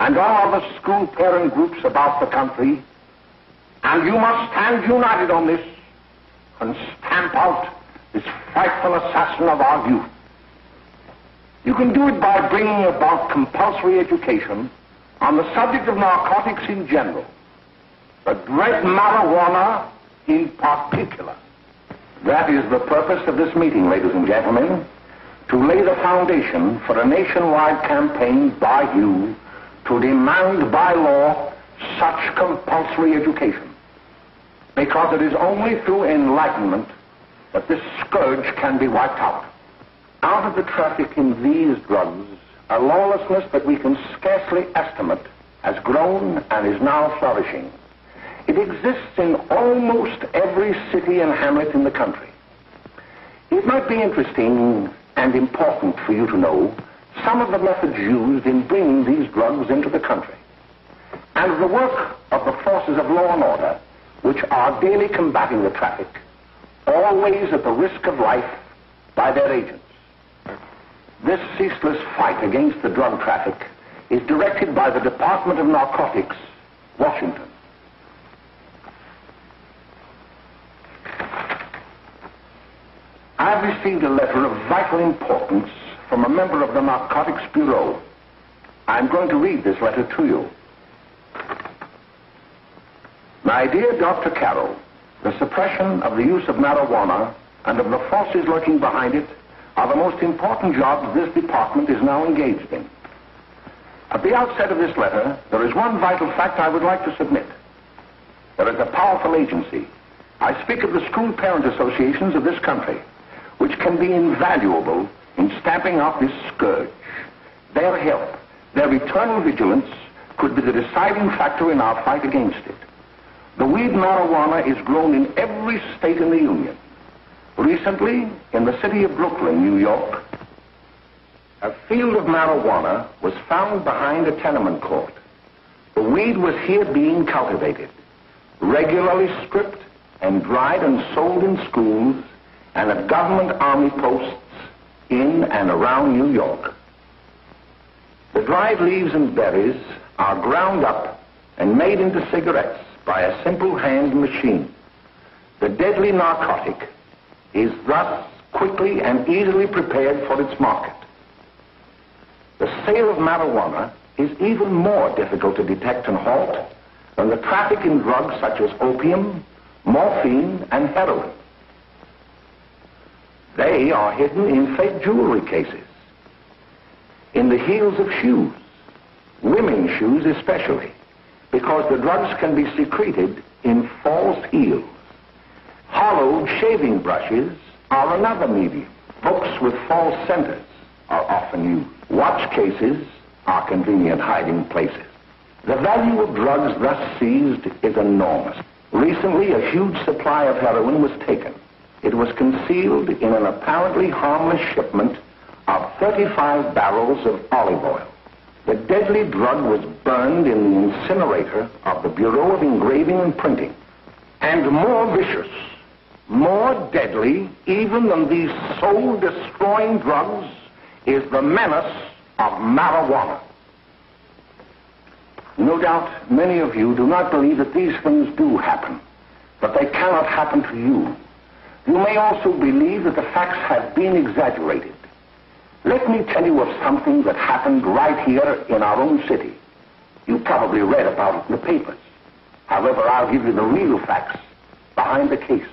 and all other school parent groups about the country, and you must stand united on this and stamp out this frightful assassin of our youth. You can do it by bringing about compulsory education on the subject of narcotics in general, but dread marijuana in particular. That is the purpose of this meeting, ladies and gentlemen, to lay the foundation for a nationwide campaign by you to demand by law such compulsory education. Because it is only through enlightenment that this scourge can be wiped out. Out of the traffic in these drugs, a lawlessness that we can scarcely estimate has grown and is now flourishing. It exists in almost every city and hamlet in the country. It might be interesting and important for you to know some of the methods used in bringing these drugs into the country, and the work of the forces of law and order, which are daily combating the traffic, always at the risk of life by their agents. This ceaseless fight against the drug traffic is directed by the Department of Narcotics, Washington. I've received a letter of vital importance from a member of the Narcotics Bureau. I'm going to read this letter to you. My dear Dr. Carroll, the suppression of the use of marijuana and of the forces lurking behind it are the most important jobs this department is now engaged in. At the outset of this letter, there is one vital fact I would like to submit. There is a powerful agency. I speak of the school parent associations of this country, which can be invaluable in stamping out this scourge. Their help, their eternal vigilance, could be the deciding factor in our fight against it. The weed marijuana is grown in every state in the Union. Recently, in the city of Brooklyn, New York, a field of marijuana was found behind a tenement court. The weed was here being cultivated, regularly stripped and dried and sold in schools and at government army posts in and around New York. The dried leaves and berries are ground up and made into cigarettes by a simple hand machine. The deadly narcotic is thus quickly and easily prepared for its market. The sale of marijuana is even more difficult to detect and halt than the traffic in drugs such as opium, morphine, and heroin. They are hidden in fake jewelry cases, in the heels of shoes, women's shoes especially, because the drugs can be secreted in false heels. Hollowed shaving brushes are another medium. Books with false centers are often used. Watch cases are convenient hiding places. The value of drugs thus seized is enormous. Recently, a huge supply of heroin was taken. It was concealed in an apparently harmless shipment of 35 barrels of olive oil. The deadly drug was burned in the incinerator of the Bureau of Engraving and Printing. And more vicious, more deadly, even than these soul-destroying drugs, is the menace of marijuana. No doubt many of you do not believe that these things do happen, but they cannot happen to you. You may also believe that the facts have been exaggerated. Let me tell you of something that happened right here in our own city. You probably read about it in the papers. However, I'll give you the real facts behind the case.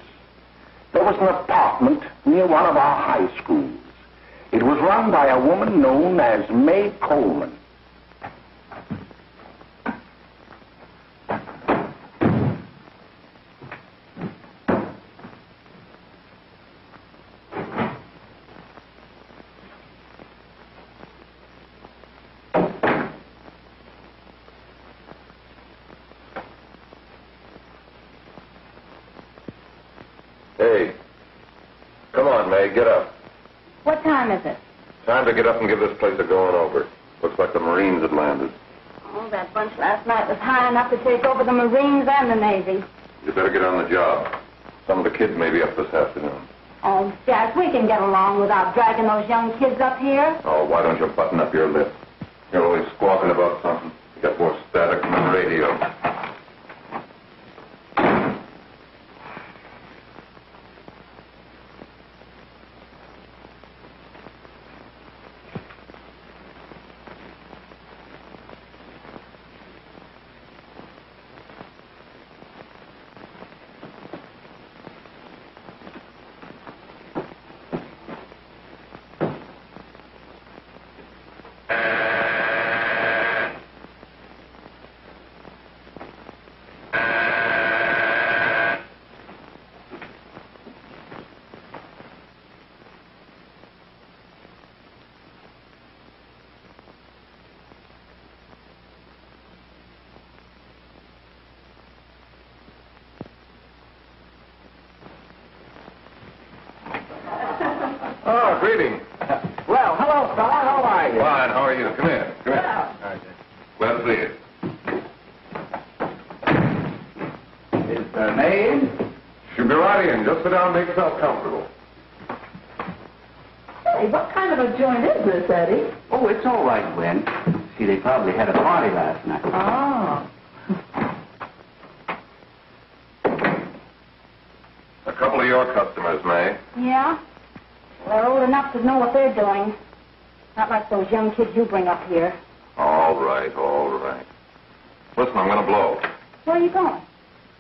There was an apartment near one of our high schools. It was run by a woman known as May Coleman. Hey, come on, May, get up. What time is it? Time to get up and give this place a going over. Looks like the Marines had landed. Oh, that bunch last night was high enough to take over the Marines and the Navy. You better get on the job. Some of the kids may be up this afternoon. Oh, Jack, we can get along without dragging those young kids up here. Oh, why don't you button up your lip? You're always squawking about something. You got more static than the radio. Oh, greetings. Well, hello, fella. How are you? Fine, how are you? Come here. Come here. Well, see it. Is the name? She'll be right in. Just sit down and make yourself comfortable. Hey, what kind of a joint is this, Eddie? Oh, it's all right, Gwen. See, they probably had a party last night. Oh. A couple of your customers, May. Yeah? They're old enough to know what they're doing. Not like those young kids you bring up here. All right, all right. Listen, I'm going to blow. Where are you going?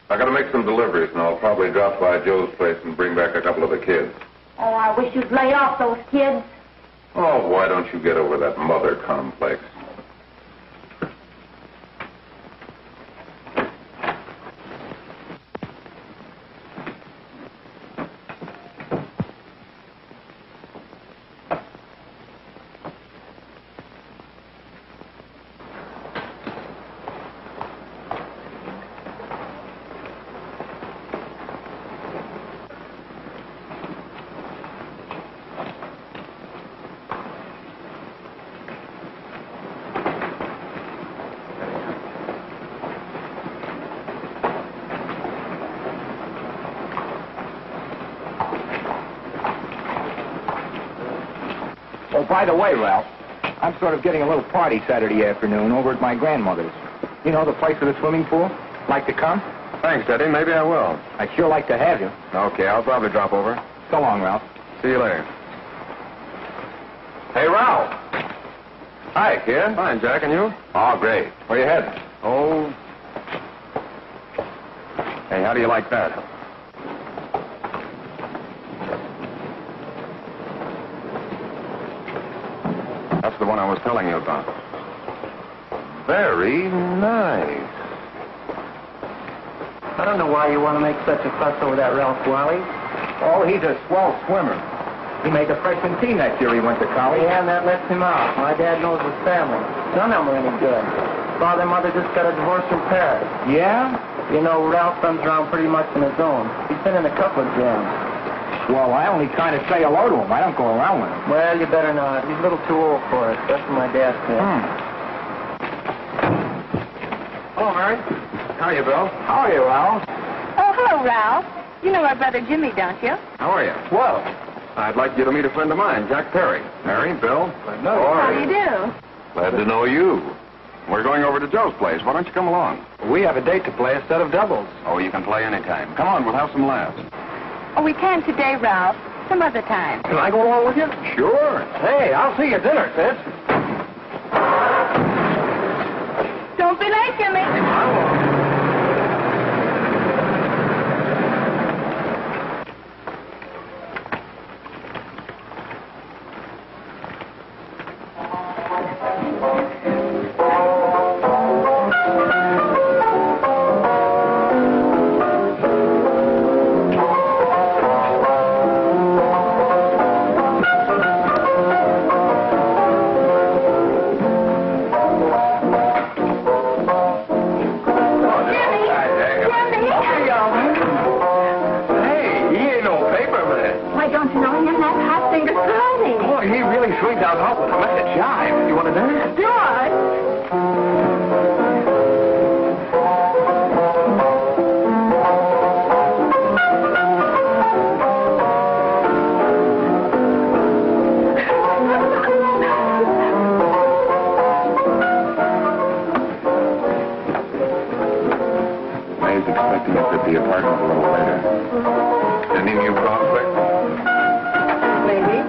I got to make some deliveries, and I'll probably drop by Joe's place and bring back a couple of the kids. Oh, I wish you'd lay off those kids. Oh, why don't you get over that mother complex? Oh, by the way, Ralph, I'm sort of getting a little party Saturday afternoon over at my grandmother's. You know, the place with the swimming pool? Like to come? Thanks, Eddie. Maybe I will. I'd sure like to have you. Okay, I'll probably drop over. So long, Ralph. See you later. Hey, Ralph. Hi, kid. Fine, Jack, and you? Oh, great. Where you heading? Oh. Hey, how do you like that? That's the one I was telling you about. Very nice. I don't know why you want to make such a fuss over that Ralph Wally. Oh, he's a swell swimmer. He made the freshman team that year he went to college. Yeah, and that lets him out. My dad knows his family. None of them are any good. Father and mother just got a divorce in Paris. Yeah? You know, Ralph runs around pretty much on his own. He's been in a couple of jams. Well, I only kind of say hello to him. I don't go around with him. Well, you better not. He's a little too old for it. That's what my dad said. Hello, Mary. How are you, Bill? How are you, Ralph? Oh, hello, Ralph. You know our brother Jimmy, don't you? How are you? Well, I'd like you to meet a friend of mine, Jack Perry. Mary, Bill. How do you do? Glad to know you. We're going over to Joe's place. Why don't you come along? we have a date to play, a set of doubles. Oh, you can play anytime. Come on, we'll have some laughs. Oh, we can't today, Ralph. Some other time. Can I go along with you? Sure. Hey, I'll see you at dinner, Sid. Don't be late, Jimmy. Expecting us at the apartment a little later. Any new conflict? Maybe.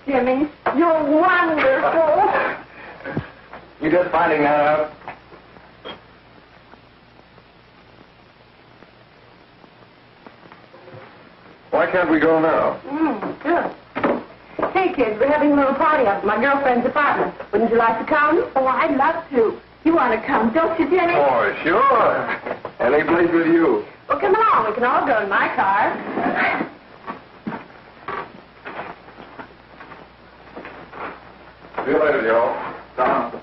Jimmy. You're wonderful. You just finding that out? Why can't we go now? Good. Hey, kids, we're having a little party up at my girlfriend's apartment. Wouldn't you like to come? Oh, I'd love to. You want to come, don't you, Jimmy? Oh, sure. Any place with you. Well, come along. We can all go in my car. See you later, Joe. Tom.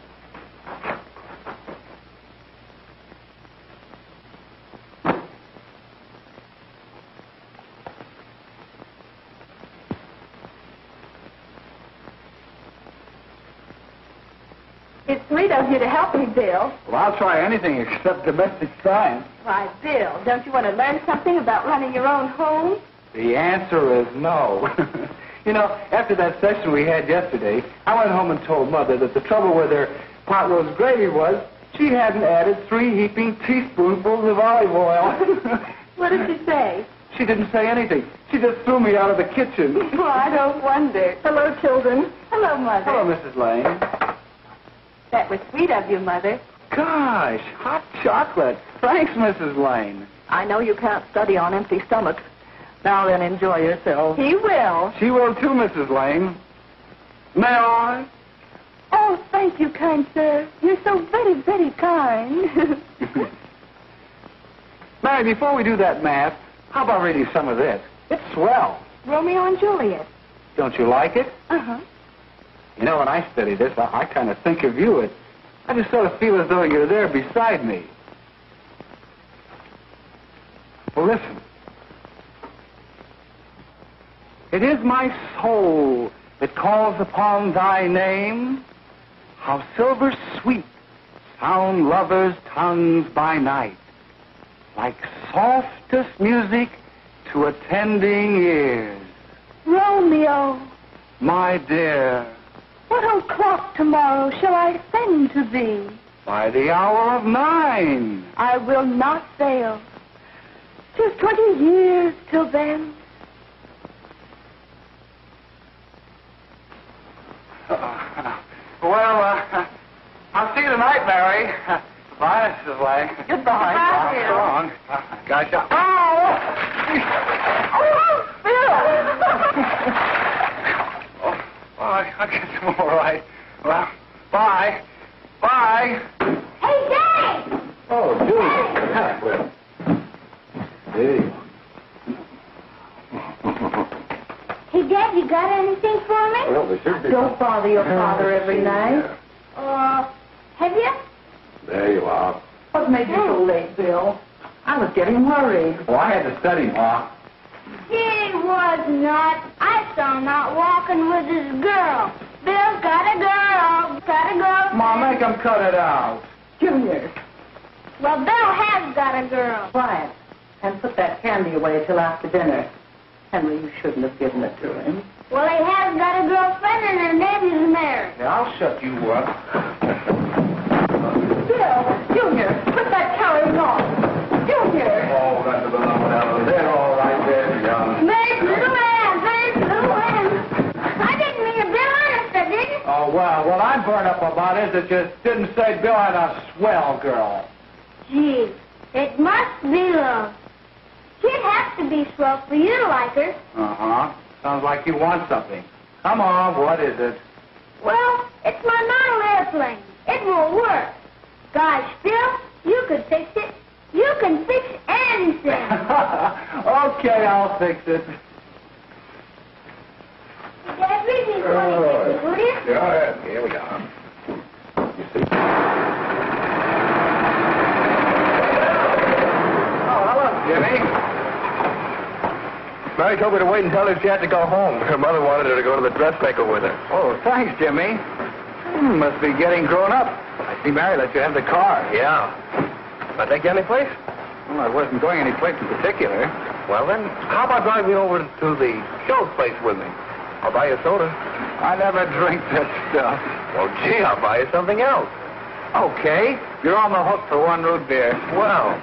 It's sweet of you to help me, Bill. Well, I'll try anything except domestic science. Why, Bill, don't you want to learn something about running your own home? The answer is no. You know, after that session we had yesterday, I went home and told Mother that the trouble with her pot roast gravy was she hadn't added 3 heaping teaspoonfuls of olive oil. What did she say? She didn't say anything. She just threw me out of the kitchen. Oh, I don't wonder. Hello, children. Hello, Mother. Hello, Mrs. Lane. That was sweet of you, Mother. Gosh, hot chocolate. Thanks, Mrs. Lane. I know you can't study on empty stomachs. Now then, enjoy yourself. He will. She will too, Mrs. Lane. May I? Oh, thank you, kind sir. You're so very, very kind. Mary, before we do that math, how about reading some of this? It's swell. Romeo and Juliet. Don't you like it? Uh-huh. You know, when I study this, I kind of think of you. I just sort of feel as though you're there beside me. Well, listen. It is my soul that calls upon thy name. How silver sweet sound lovers' tongues by night, like softest music to attending ears. Romeo, My dear, what o'clock tomorrow shall I send to thee? by the hour of 9. I will not fail. 'Tis 20 years till then. I'll see you tonight, Mary. Bye, Mrs. Lane. Goodbye. Goodbye, Bill. So long. Gosh, I'll get some more right. Well, bye. Bye. Hey, Daddy! Oh, Julie. Hey. Hey, Dad, you got anything for me? Well, there should be. Don't bother your father every night. Have you? There you are. What made you so late, Bill? I was getting worried. Well, I had to study, Ma. He was not. I saw him out walking with his girl. Bill's got a girl. Got a girl. Ma, make him cut it out. Junior, Well, Bill has got a girl. quiet. And put that candy away till after dinner. Henry, you shouldn't have given it to him. Well, he has got a girlfriend and her name's Mary. Yeah, I'll shut you up. Bill, Junior, put that carrying on. Junior! Oh, that's a beloved Alice. They're all right there, young. Mary's little man. Mary's little man. I didn't mean to Bill honest, I didn't. Oh, well, what I'm burned up about is it just didn't say Bill had a swell girl. Gee, it must be love. She'd have to be swell for you to like her. Uh-huh. Sounds like you want something. Come on, what is it? Well, it's my model airplane. It won't work. Gosh, Bill, you could fix it. You can fix anything. Okay, I'll fix it. Dad, read me funny pictures, will you? Yeah, here we are. You see? Oh, hello, Jimmy. Mary told me to wait and tell her she had to go home. Her mother wanted her to go to the dressmaker with her. Oh, thanks, Jimmy. Must be getting grown up. I see Mary let you have the car. Yeah. I take you any place? Well, I wasn't going any place in particular. Well, then, how about driving me over to the show place with me? I'll buy you a soda. I never drink that stuff. Well, gee, I'll buy you something else. Okay, you're on the hook for 1 root beer. Well.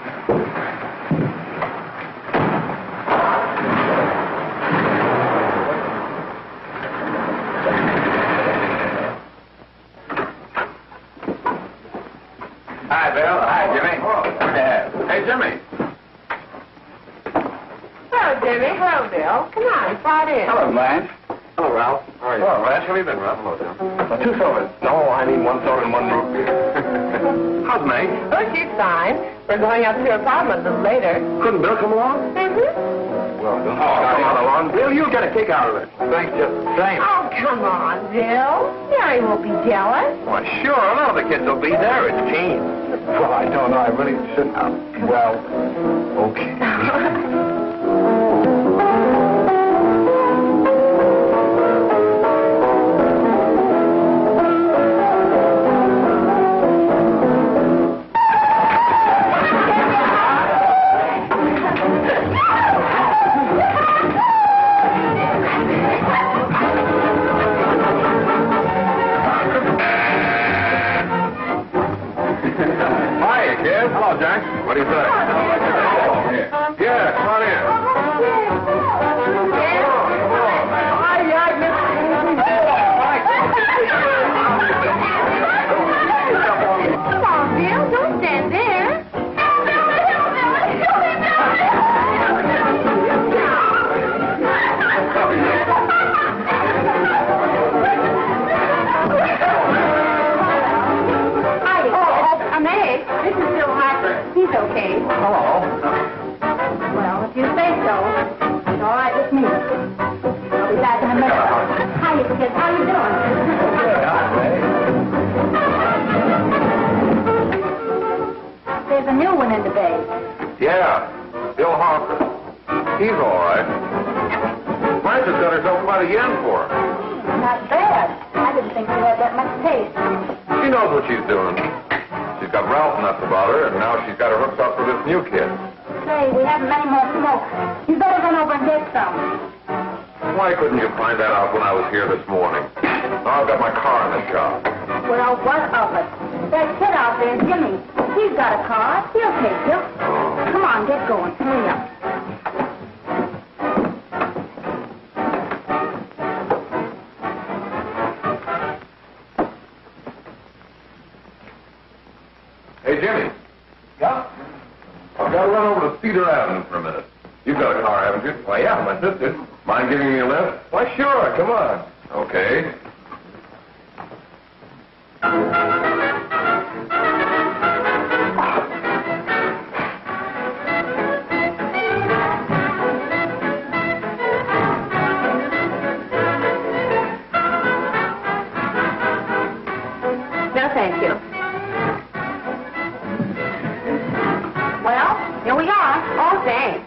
Hi, Bill. Hi, Jimmy. Hey, Jimmy. Hello, Jimmy. Hello, Bill. Come on, slide in. Hello, Blanche. Hello, Ralph. How are you? Hello, Ralph. How have you been, Ralph? Hello, Jim. 2 sodas. No, I need 1 soda and 1 root beer. How's May? Oh, she's fine. We're going up to her apartment a little later. Couldn't Bill come along? Well, don't come along. Bill, you'll get a kick out of it. Thanks, just the same. Oh, come on, Bill. Mary won't be jealous. Well, sure. None of the kids will be there. It's team. Well, I don't know. I really shouldn't have. Well, okay. Hello, Jack. What do you say? Yeah, come on in. Come on, Bill. Don't stand there. This is Bill Harper. He's okay. Hello. Well, if you say so, it's all right with me. I'll be back in a minute. Hiya, kids. How you doing? There's a new one in the bay. Yeah, Bill Harper. He's all right. Martha's got herself quite a yen for her. Not bad. I didn't think she had that much taste. She knows what she's doing. She's got Ralph nuts about her, and now she's got her hooked up for this new kid. Say, we haven't any more smoke. You better run over and get some. Why couldn't you find that out when I was here this morning? Now I've got my car in the shop. Well, what of it? That kid out there, Jimmy, he's got a car. He'll take you. Come on, get going. Hurry up. Hey, Jimmy. Yeah? I've got to run over to Cedar Avenue for a minute. You've got a car, haven't you? Well, yeah, my sister. Mind giving me a lift? Why, sure. Come on. Okay. No, thank you. Well, here we are. Oh, thanks.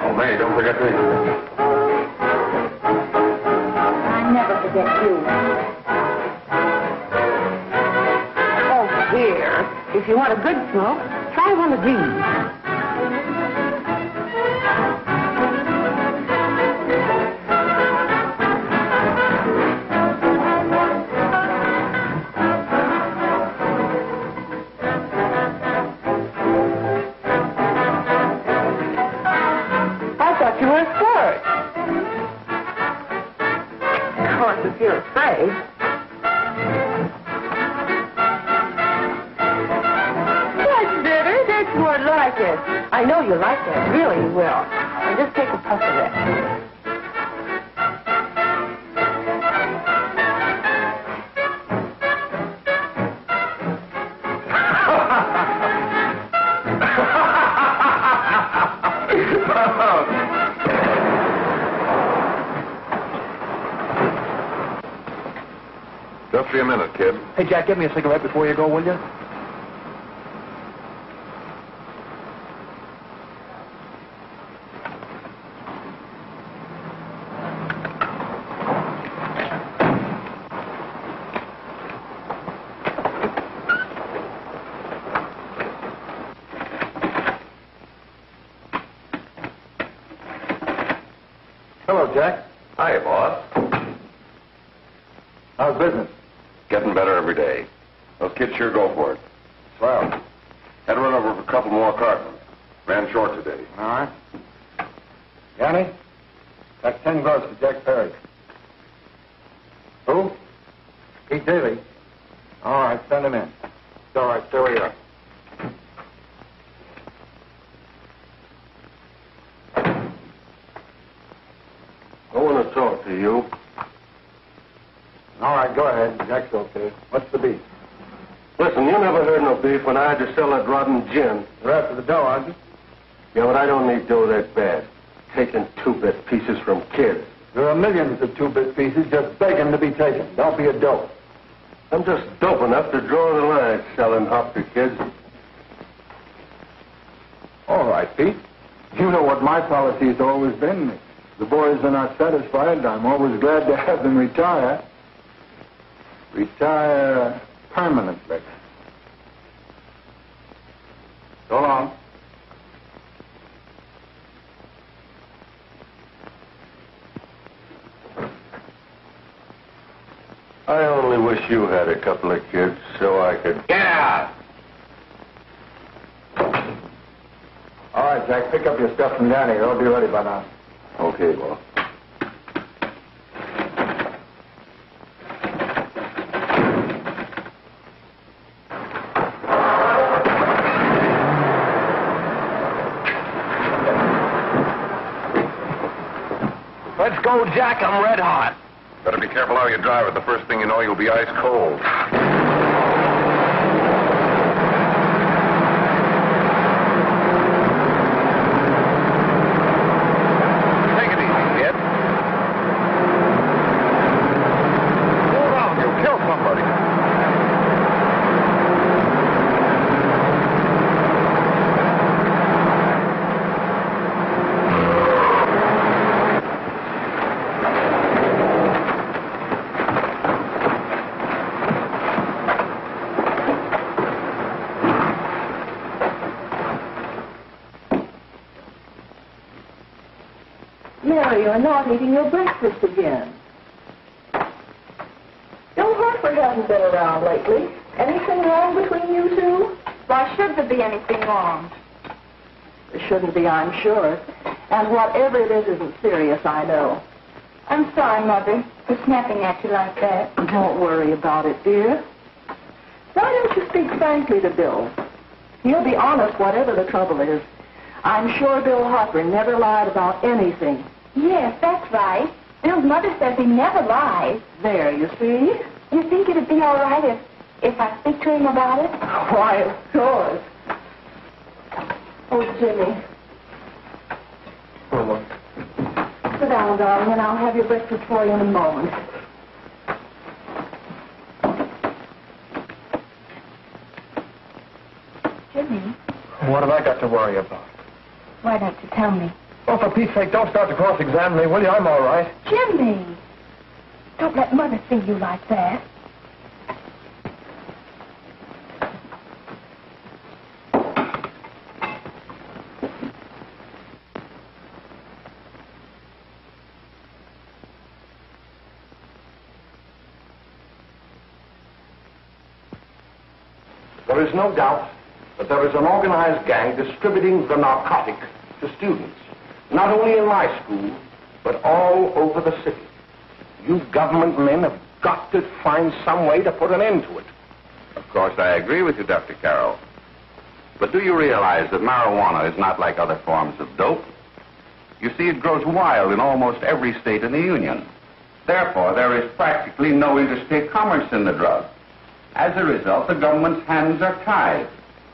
Oh, May, don't forget me. I never forget you. Oh, dear. If you want a good smoke, try one of these. You were scared. Of course, if you're afraid. That's bitter. That's more like it. I know you like that. Really, you will. Now just take a puff of it. Just be a minute, kid. Hey, Jack, get me a cigarette before you go, will you? Hello, Jack. Hi, boss. How's business? Getting better every day. Those kids sure go for it. Swell. Had to run over for a couple more cartons. Ran short today. All right. Johnny, that's 10 gross for Jack Perry. Who? Pete Daly. All right, send him in. It's all right, stay where you are. I want to talk to you. All right, go ahead. Jack's okay. What's the beef? Listen, you never heard no beef when I had to sell that rotten gin. You're after the dough, aren't you? Yeah, but I don't need dough that bad. Taking two-bit pieces from kids. There are millions of two-bit pieces just begging to be taken. Don't be a dope. I'm just dope enough to draw the line selling hop to kids. All right, Pete. You know what my policy has always been. If the boys are not satisfied, I'm always glad to have them retire. Retire permanently. So long. I only wish you had a couple of kids so I could... Get out! All right, Jack, pick up your stuff from down here. I'll be ready by now. Okay, boss. Let's go, Jack. I'm red hot. Better be careful how you drive it. The first thing you know, you'll be ice cold. Take it easy, kid. Slow down. You'll kill somebody. Mary, you're not eating your breakfast again. Bill Harper hasn't been around lately. Anything wrong between you two? Why should there be anything wrong? There shouldn't be, I'm sure. And whatever it is isn't serious, I know. I'm sorry, Mother, for snapping at you like that. Don't worry about it, dear. Why don't you speak frankly to Bill? He'll be honest whatever the trouble is. I'm sure Bill Harper never lied about anything. Yes, that's right. Bill's mother says he never lies. There, you see? You think it'd be all right if I speak to him about it? Why, of course. Oh, Jimmy. Sit down, darling, and I'll have your breakfast for you in a moment. Jimmy, What have I got to worry about? why don't you tell me? Oh, for Pete's sake, don't start to cross-examine me, will you? I'm all right. Jimmy! Don't let Mother see you like that. There is no doubt that there is an organized gang distributing the narcotic to students, not only in my school, but all over the city. You government men have got to find some way to put an end to it. Of course, I agree with you, Dr. Carroll. But do you realize that marijuana is not like other forms of dope? You see, it grows wild in almost every state in the Union. Therefore, there is practically no interstate commerce in the drug. As a result, the government's hands are tied.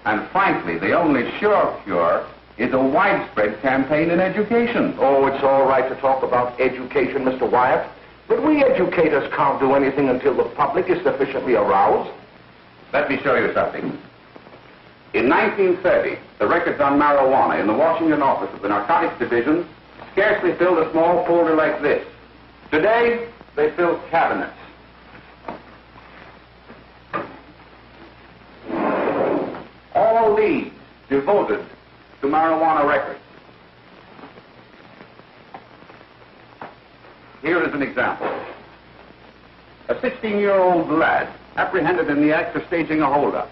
And frankly, the only sure cure is a widespread campaign in education. Oh, it's all right to talk about education, Mr. Wyatt. But we educators can't do anything until the public is sufficiently aroused. Let me show you something. In 1930, the records on marijuana in the Washington office of the Narcotics Division scarcely filled a small folder like this. Today, they fill cabinets. All these devoted to marijuana records. Here is an example. A 16-year-old lad apprehended in the act of staging a holdup.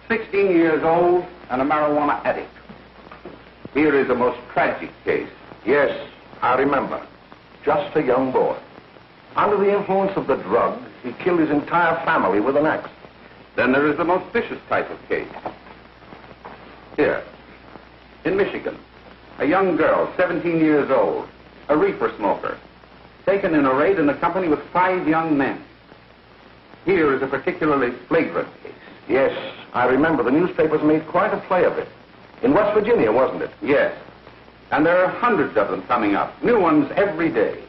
16 years old and a marijuana addict. Here is a most tragic case. Yes, I remember. Just a young boy. Under the influence of the drug, he killed his entire family with an axe. Then there is the most vicious type of case. Here, in Michigan, a young girl, 17 years old, a reefer smoker, taken in a raid in the company with 5 young men. Here is a particularly flagrant case. Yes, I remember. The newspapers made quite a play of it. In West Virginia, wasn't it? Yes. And there are hundreds of them coming up. New ones every day.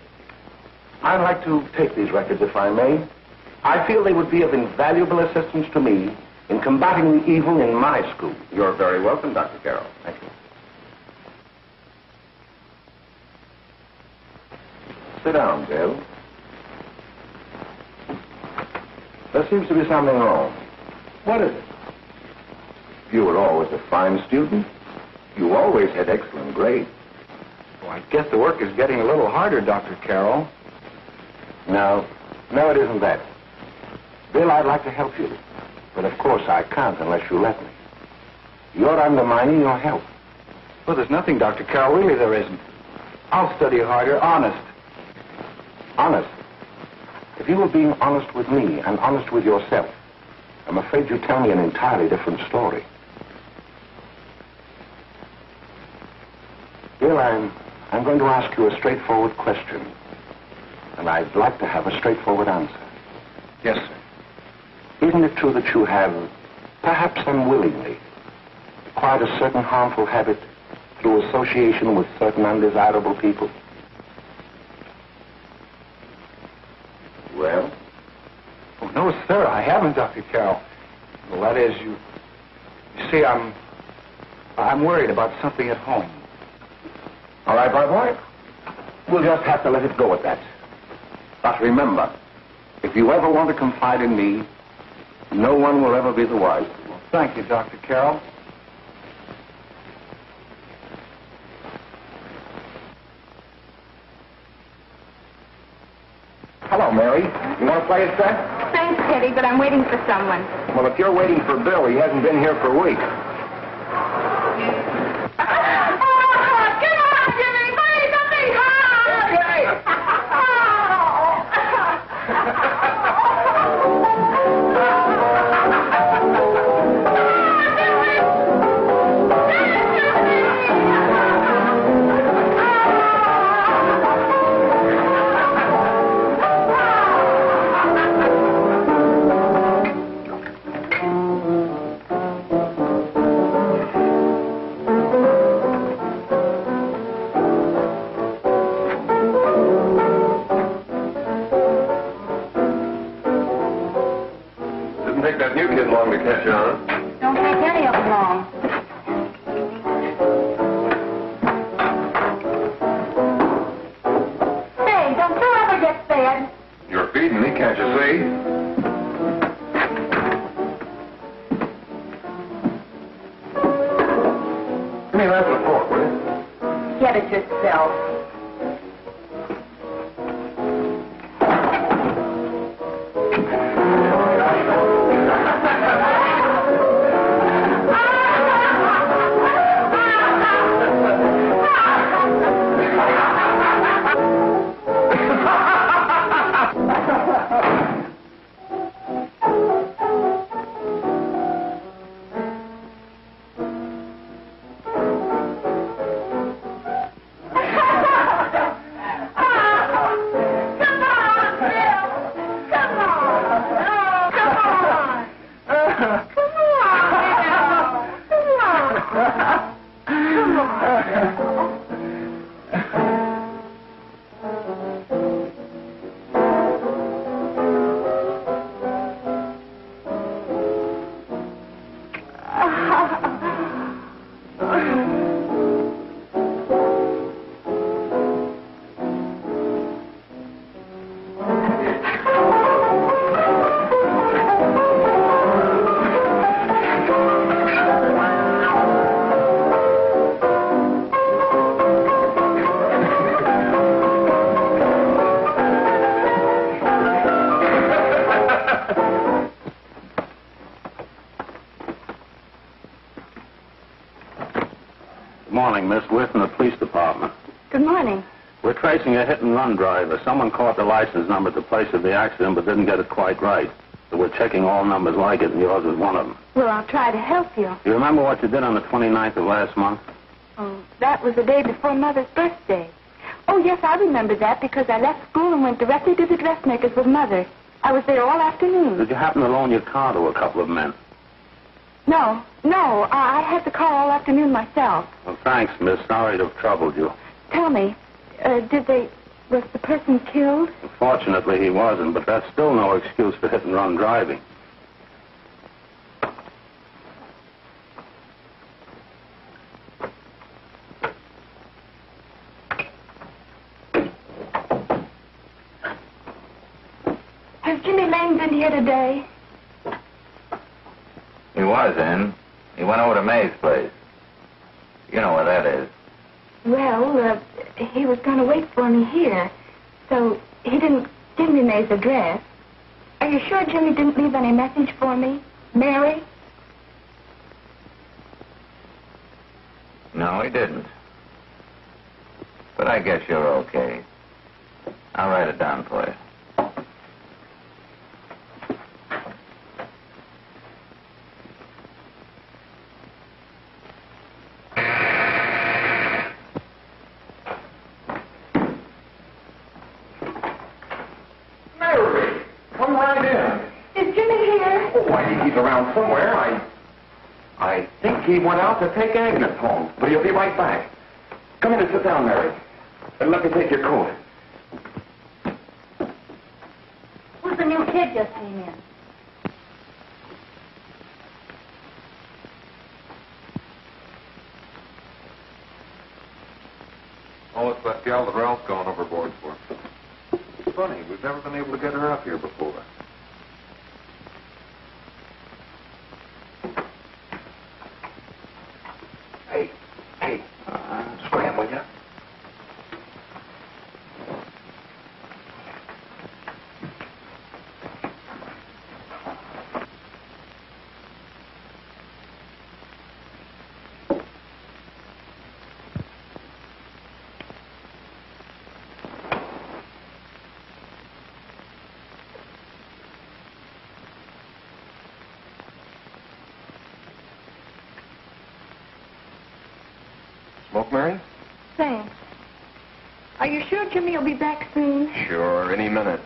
I'd like to take these records, if I may. I feel they would be of invaluable assistance to me in combating the evil in my school. You're very welcome, Dr. Carroll. Thank you. Sit down, Bill. There seems to be something wrong. What is it? You were always a fine student. You always had excellent grades. Well, I guess the work is getting a little harder, Dr. Carroll. No, it isn't that. Bill, I'd like to help you. But of course I can't unless you let me. You're undermining your health. Well, there's nothing, Dr. Carroll. Really, there isn't. I'll study harder, honest. Honest? If you were being honest with me and honest with yourself, I'm afraid you'd tell me an entirely different story. Bill, I'm going to ask you a straightforward question. And I'd like to have a straightforward answer. Yes, sir. Isn't it true that you have, perhaps unwillingly, acquired a certain harmful habit through association with certain undesirable people? Well? Oh, no, sir, I haven't, Dr. Carroll. Well, that is, you see, I'm worried about something at home. All right, my boy. We'll just have to let it go at that. But remember, if you ever want to confide in me, no one will ever be the wiser. Well, thank you, Dr. Carroll. Hello, Mary. You want to play a set? Thanks, Teddy, but I'm waiting for someone. Well, if you're waiting for Bill, he hasn't been here for weeks. Catch on. Don't take any of them long. Say, don't you ever get fed? You're feeding me, can't you see? Give me that with a fork, will you? Get it yourself. Miss Whit from the police department. Good morning. We're tracing a hit-and-run driver. Someone caught the license number at the place of the accident but didn't get it quite right. So we're checking all numbers like it, and yours is one of them. Well, I'll try to help you. You remember what you did on the 29th of last month? Oh, that was the day before Mother's birthday. Oh, yes, I remember that because I left school and went directly to the dressmaker's with Mother. I was there all afternoon. Did you happen to loan your car to a couple of men? No, I had to call all afternoon myself. Well, thanks, miss. Sorry to have troubled you. Tell me, was the person killed? Fortunately, he wasn't, but that's still no excuse for hit-and-run driving. Has Jimmy Lane been here today? He was in. He went over to May's place. You know where that is. Well, he was going to wait for me here, so he didn't give me May's address. Are you sure Jimmy didn't leave any message for me? Mary? No, he didn't. But I guess you're okay. I'll write it down for you. Mary, come right in. Is Jimmy here? Oh, I think he's around somewhere. I think he went out to take Agnes home, but he'll be right back. Come in and sit down, Mary. And let me take your coat. Who's the new kid just came in? Oh, it's that gal that Ralph's gone overboard for. It's funny, we've never been able to get her up here before. Hey, scram, will ya? Smoke, Mary? Thanks. Are you sure Jimmy will be back soon? Sure, any minute.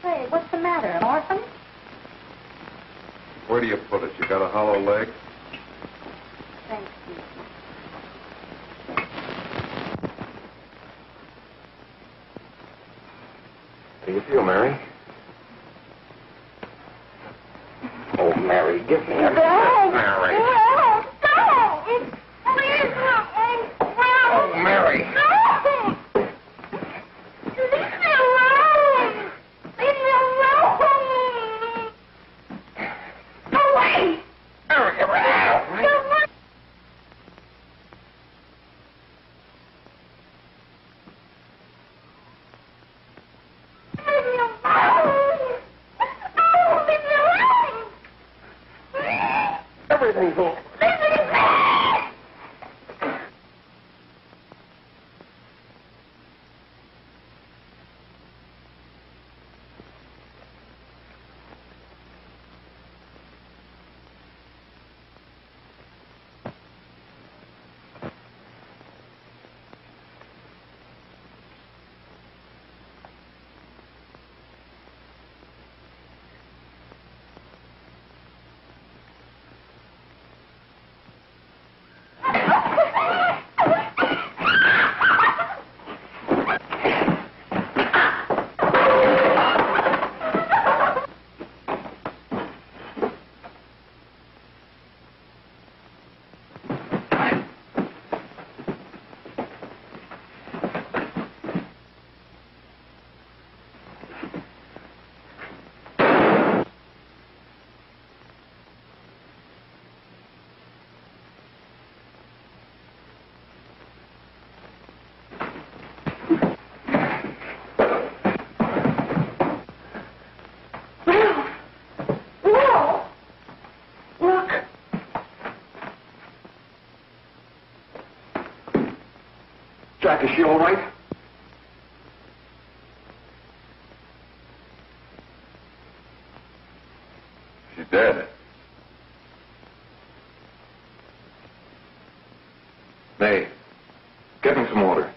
Hey, what's the matter? An orphan? Where do you put it? You got a hollow leg? Thanks, Steve. How do you feel, Mary? Oh, Mary, give me a... Mary. Don't! Please, Oh, Mary. Leave me alone! Leave me alone! Go away! Mary, get out. Go away! Leave me alone! Oh, leave me alone! Everything Jack, is she all right? She's dead. May, get me some water.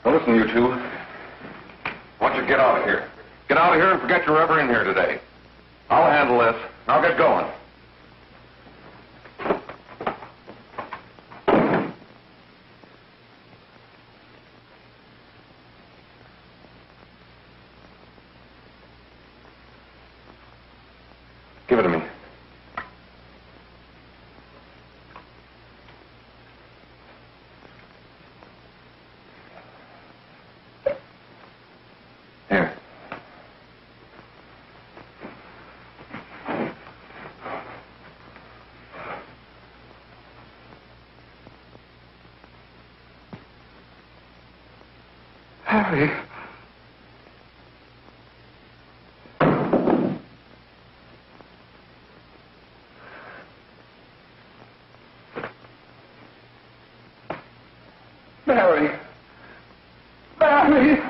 Now listen, you two. I want you to get out of here. Get out of here and forget you're ever in here today. I'll handle this. I'll get going. Give it to me. Here. Harry. Mary. Mary.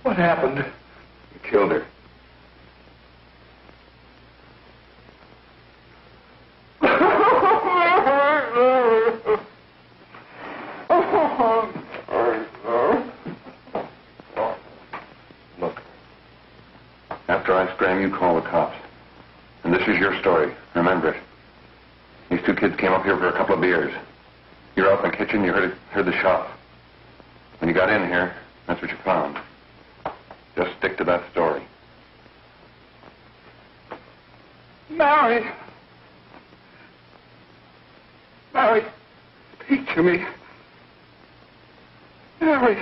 What happened? You killed her. Look. After I scram, you call the cops. And this is your story. Remember it. These two kids came up here for a couple of beers. You're out in the kitchen, you heard the shot. When you got in here, that's what you found. Just stick to that story. Mary. Mary, speak to me. Mary.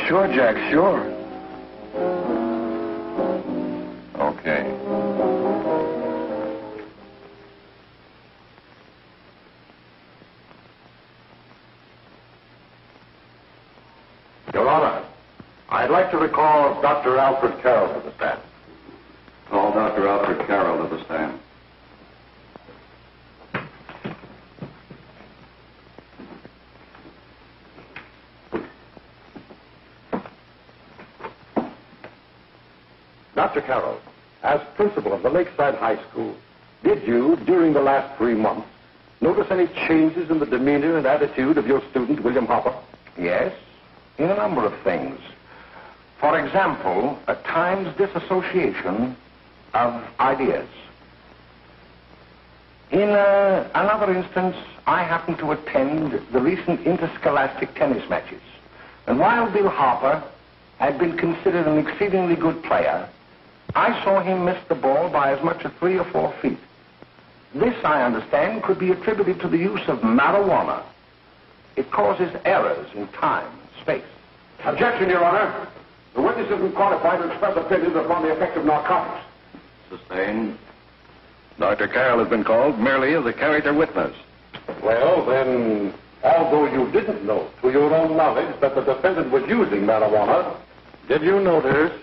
Sure, Jack, sure. Okay. Your Honor, I'd like to recall Dr. Alfred Carroll to the stand. Call Dr. Alfred Carroll to the stand. Dr. Carroll, as principal of the Lakeside High School, did you, during the last 3 months, notice any changes in the demeanor and attitude of your student, William Hopper? Yes, in a number of things. For example, at times disassociation of ideas. In another instance, I happened to attend the recent interscholastic tennis matches. And while Bill Harper had been considered an exceedingly good player, I saw him miss the ball by as much as 3 or 4 feet. This, I understand, could be attributed to the use of marijuana. It causes errors in time and space. Objection, Your Honor. The witness isn't qualified to express opinions upon the effect of narcotics. Sustained. Dr. Carroll has been called merely as a character witness. Well, then, although you didn't know, to your own knowledge, that the defendant was using marijuana, did you notice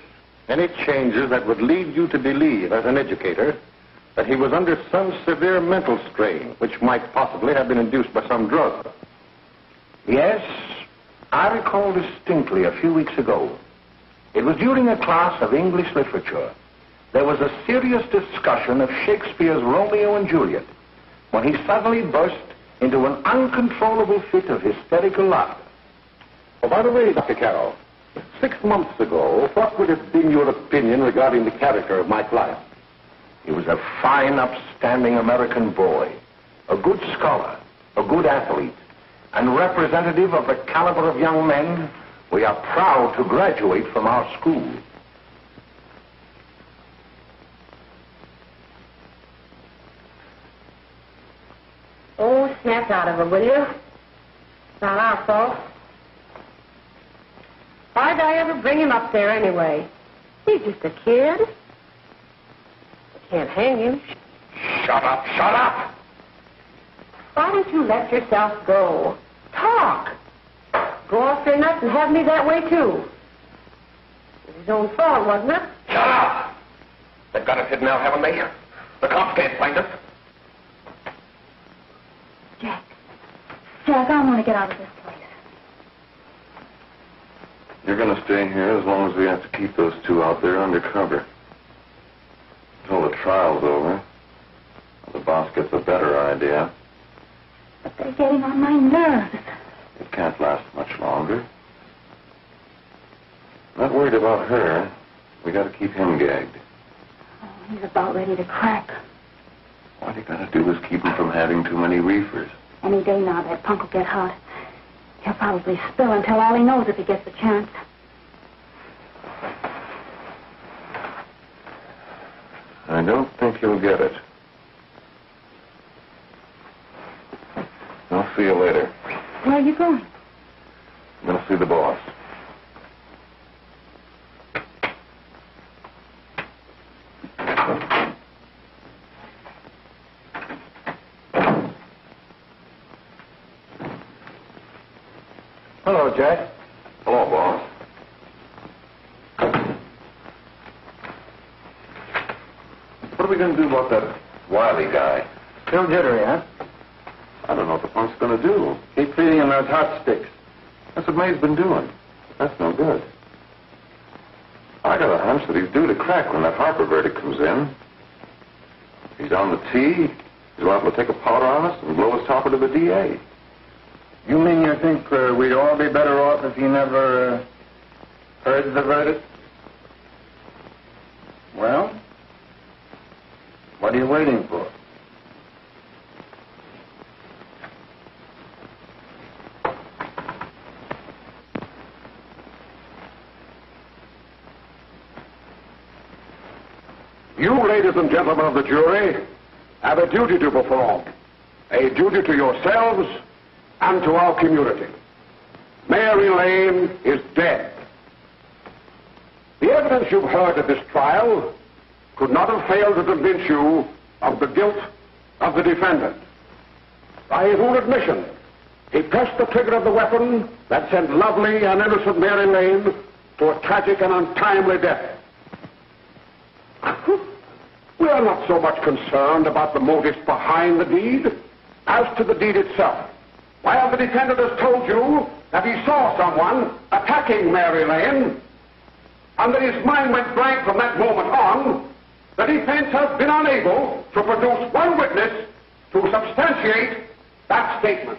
any changes that would lead you to believe, as an educator, that he was under some severe mental strain, which might possibly have been induced by some drug? Yes, I recall distinctly a few weeks ago It was during a class of English literature. There was a serious discussion of Shakespeare's Romeo and Juliet when he suddenly burst into an uncontrollable fit of hysterical laughter. Oh, by the way, Dr. Carroll, 6 months ago, what would have been your opinion regarding the character of my client? He was a fine, upstanding American boy, a good scholar, a good athlete, and representative of the caliber of young men we are proud to graduate from our school. Oh, snap out of it, will you? It's not our fault. Why'd I ever bring him up there anyway? He's just a kid. I can't hang him. Shut up, shut up! Why don't you let yourself go? Talk. Go off your nuts and have me that way, too. It was his own fault, wasn't it? Shut up! They've got us hidden now, haven't they? The cops can't find us. Jack, I want to get out of this place. You're going to stay here as long as we have to keep those two out there undercover. Until the trial's over. The boss gets a better idea. But they're getting on my nerves. It can't last much longer. Not worried about her. We got to keep him gagged. Oh, he's about ready to crack. All you got to do is keep him from having too many reefers. Any day now, that punk will get hot. He'll probably spill and tell all he knows if he gets the chance. I don't think he'll get it. I'll see you later. Where are you going? I'm going to see the boss. Hello, Jack. Hello, boss. What are we going to do about that Wiley guy? Still jittery, huh? I don't know what the punk's going to do. Keep feeding him those hot sticks. That's what May's been doing. That's no good. I got a hunch that he's due to crack when that Harper verdict comes in. He's on the tee. He's liable to take a powder on us and blow his topper to the DA. You mean you think we'd all be better off if he never heard the verdict? Well, what are you waiting for? You, ladies and gentlemen of the jury, have a duty to perform. A duty to yourselves and to our community. Mary Lane is dead. The evidence you've heard at this trial could not have failed to convince you of the guilt of the defendant. By his own admission, he pressed the trigger of the weapon that sent lovely and innocent Mary Lane to a tragic and untimely death. We are not so much concerned about the motives behind the deed as to the deed itself. While the defendant has told you that he saw someone attacking Mary Lane, and that his mind went blank from that moment on, the defense has been unable to produce one witness to substantiate that statement.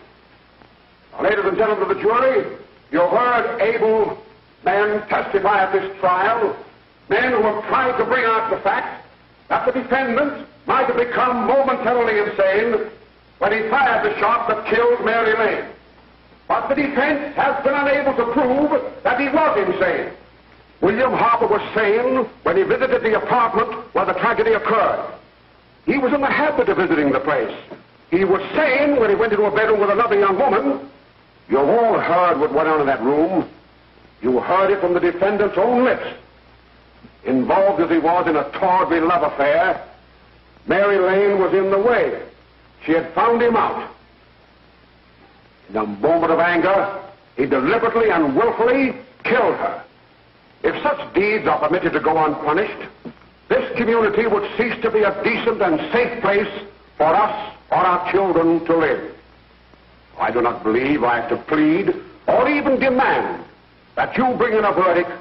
Now, ladies and gentlemen of the jury, you've heard able men testify at this trial, men who have tried to bring out the fact that the defendant might have become momentarily insane when he fired the shot that killed Mary Lane. But the defense has been unable to prove that he was insane. William Harper was sane when he visited the apartment where the tragedy occurred. He was in the habit of visiting the place. He was sane when he went into a bedroom with another young woman. You've all heard what went on in that room. You heard it from the defendant's own lips. Involved as he was in a tawdry love affair, Mary Lane was in the way. She had found him out. In a moment of anger, he deliberately and willfully killed her. If such deeds are permitted to go unpunished, this community would cease to be a decent and safe place for us or our children to live. I do not believe I have to plead or even demand that you bring in a verdict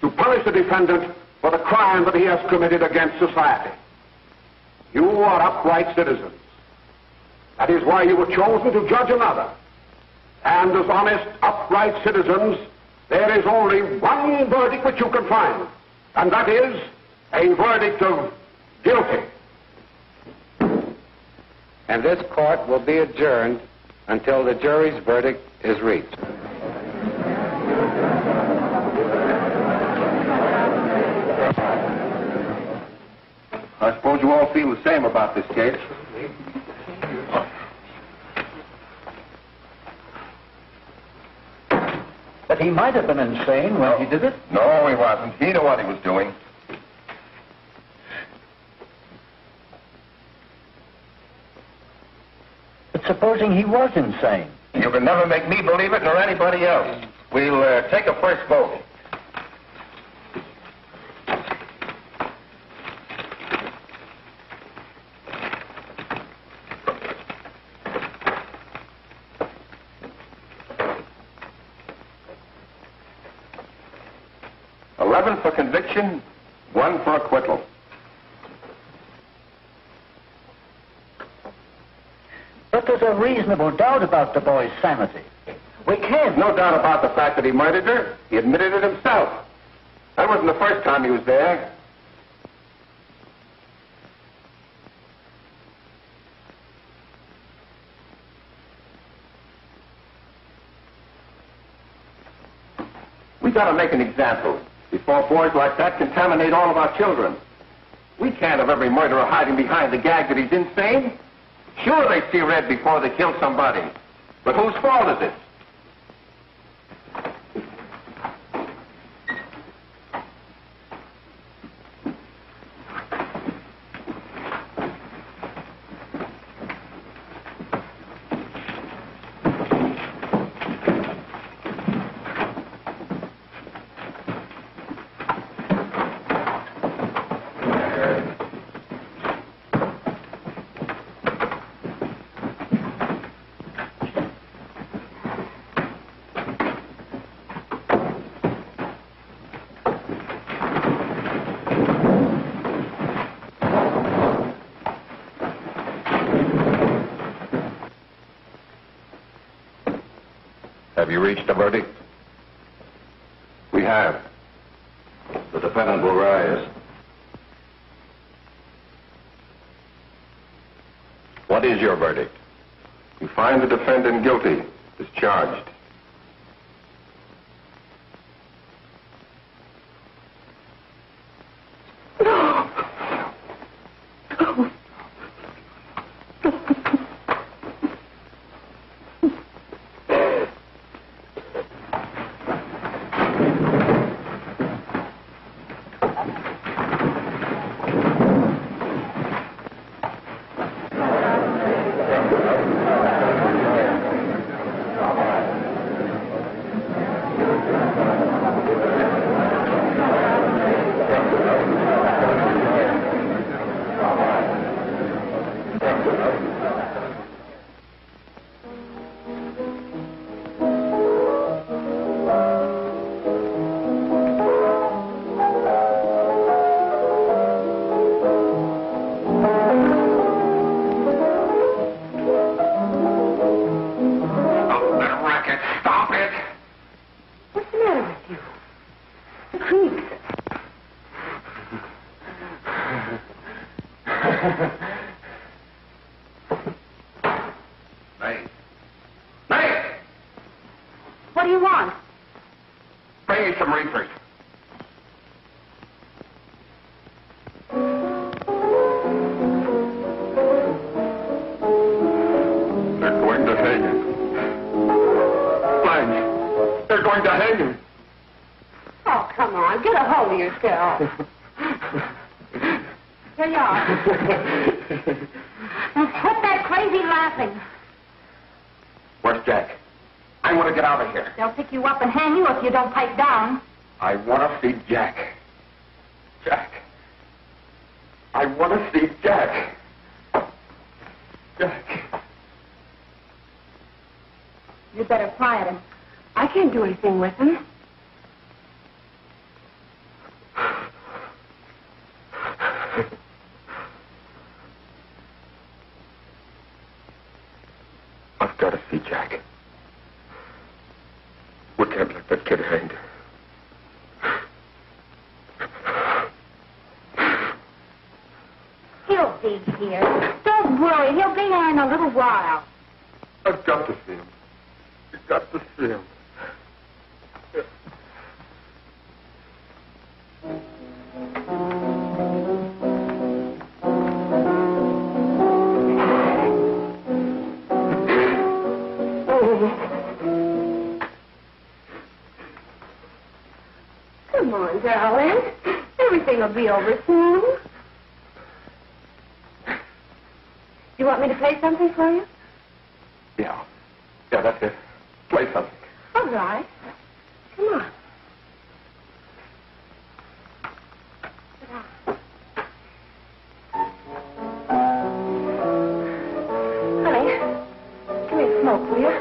to punish the defendant for the crime that he has committed against society. You are upright citizens. That is why you were chosen to judge another. And as honest, upright citizens, there is only one verdict which you can find, and that is a verdict of guilty. And this court will be adjourned until the jury's verdict is reached. I suppose you all feel the same about this case. But he might have been insane when he did it. No, he wasn't. He knew what he was doing. But supposing he was insane? You can never make me believe it, nor anybody else. We'll take a first vote. For conviction, 1 for acquittal. But there's a reasonable doubt about the boy's sanity. We can't. No doubt about the fact that he murdered her. He admitted it himself. That wasn't the first time he was there. We gotta make an example before boys like that contaminate all of our children. We can't have every murderer hiding behind the gag that he's insane. Sure, they see red before they kill somebody. But whose fault is it? Have you reached a verdict? We have. The defendant will rise. What is your verdict? We find the defendant guilty, discharged. What do you want? Bring me some reefers. They're going to hang him. Blanche, they're going to hang him. Oh, come on. Get a hold of yourself. Here you are. Now, quit that crazy laughing. Where's Jack? I want to get out of here. They'll pick you up and hang you if you don't pipe down. I want to see Jack. Jack. I want to see Jack. Jack. You'd better quiet him. I can't do anything with him. I've got to see Jack. We can't let that kid hang. He'll be here. Don't worry. He'll be here in a little while. I've got to see him. You've got to see him. Come on, darling. Everything will be over soon. You want me to play something for you? Yeah, that's it. Play something. All right. Come on. Sit down. Honey, give me a smoke, will you?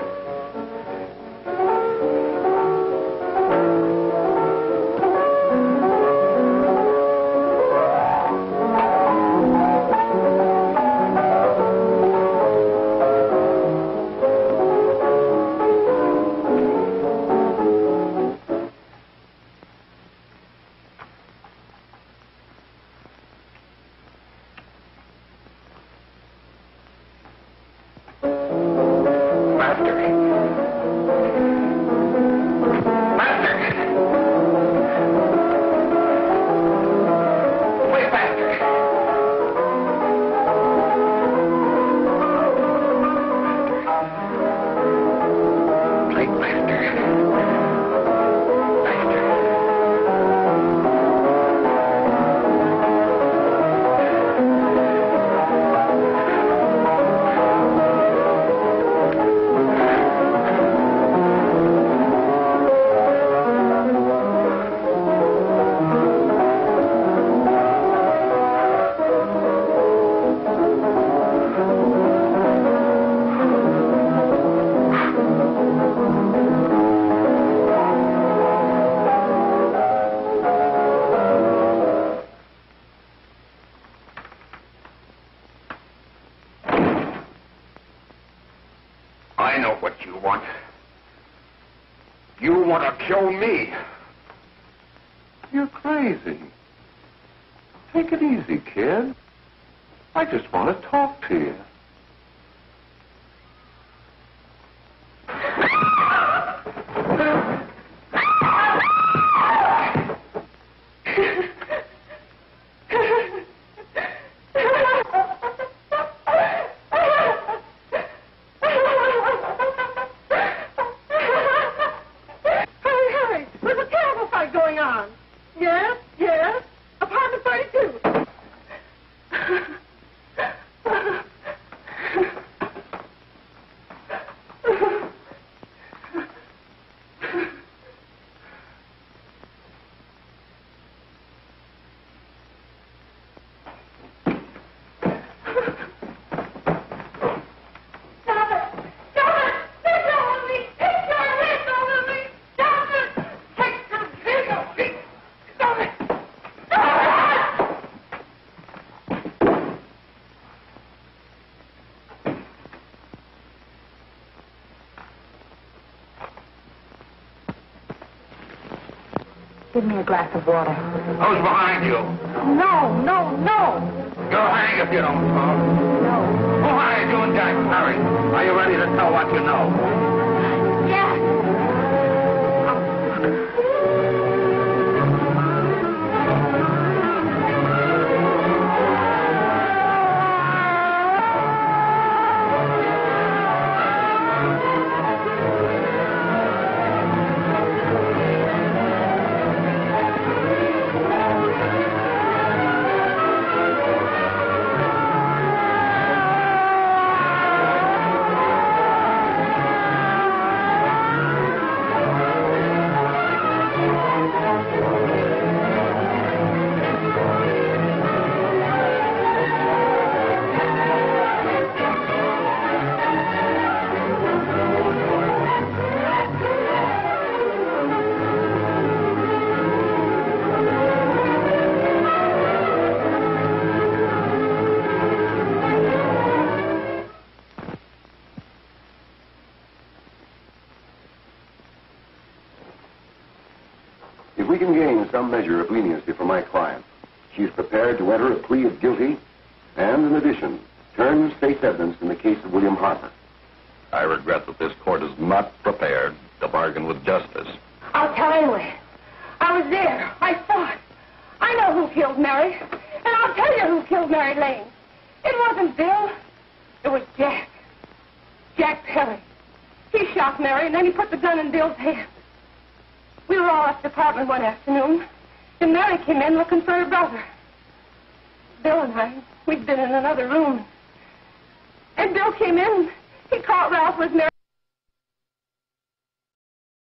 I know what you want. You want to kill me. You're crazy. Take it easy, kid. I just want to talk to you. Give me a glass of water. Who's behind you? No, no, no. You'll hang if you don't talk. No. Who hired you and Jack? Hurry. Are you ready to tell what you know? Yes. some measure of leniency for my client. She's prepared to enter a plea of guilty and, in addition, turn the state's evidence in the case of William Harper. I regret that this court is not prepared to bargain with justice. I'll tell anyway. I was there. I saw it. I know who killed Mary. And I'll tell you who killed Mary Lane. It wasn't Bill. It was Jack. Jack Perry. He shot Mary, and then he put the gun in Bill's hand. We were all at the apartment one afternoon, and Mary came in looking for her brother. Bill and I, we'd been in another room. And Bill came in, he caught Ralph with Mary.